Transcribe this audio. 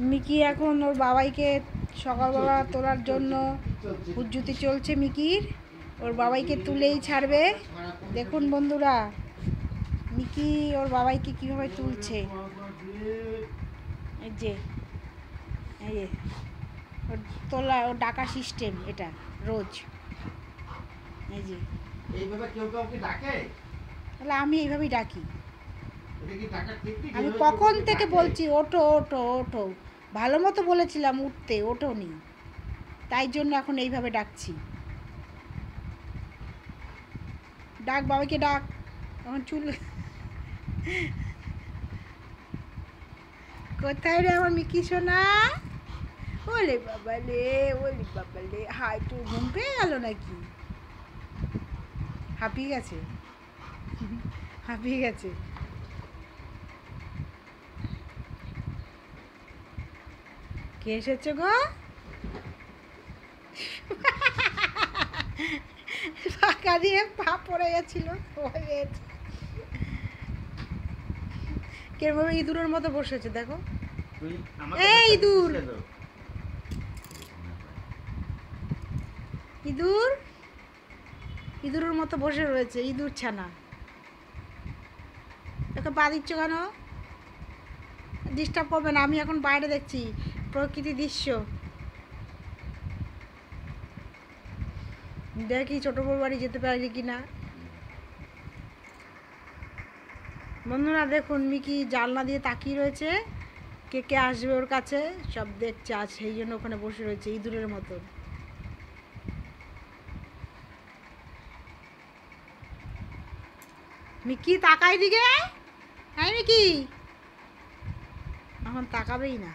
Mickey এখন ওর বাবাইকে সকালবেলা তোলার জন্য উজ্জুতি চলছে মিকির। ওর বাবাইকে তুলেই ছাড়বে। দেখুন বন্ধুরা, মিকি ওর বাবাইকে কীভাবে তুলছে। এই যে ওর তোলা, ওর ডাকা সিস্টেম এটা রোজ। এই যে এইভাবে কেউ কাউকে ডাকে? তাহলে আমি এইভাবেই ডাকি। আমি কখন থেকে বলছি ওঠো ওঠো ওঠো, ভালো মতো বলেছিলাম উঠতে, ওঠোনি, তাই জন্য এখন এইভাবে ডাকছি। ডাক বাবাকে ডাক, এখন চুল কোথায় রে আমার মিকি সোনা? ওলে বাবা লে, ওলে বাবা লে, হাই তো ঘুম পেয়ে গেল নাকি? হাঁপিয়ে গেছে, হাঁপিয়ে গেছে। কে এসেছে গো? ফাঁকা দিয়ে পা পড়ে গেছিল। কিরকম ইঁদুরের মতো বসেছে দেখো। এই ইঁদুর, ইঁদুর, ইঁদুরের মতো বসে রয়েছে, ইঁদুর ছানা। তোকে পা দিচ্ছ কেন? ডিস্টার্ব করবে না, আমি এখন বাইরে দেখছি প্রকৃতি দৃশ্য। দেখি ছোট বড় বাড়ি যেতে পারি কিনা। বন্ধুরা দেখুন, মিকি জানলা দিয়ে তাকিয়ে রয়েছে, কে কে আসবে ওর কাছে সব দেখছে, আজ সেই জন্য ওখানে বসে রয়েছে ইঁদুরের মতো। মিকি তাকাই দিকে, হ্যাঁ মিকি এখন তাকাবেই না।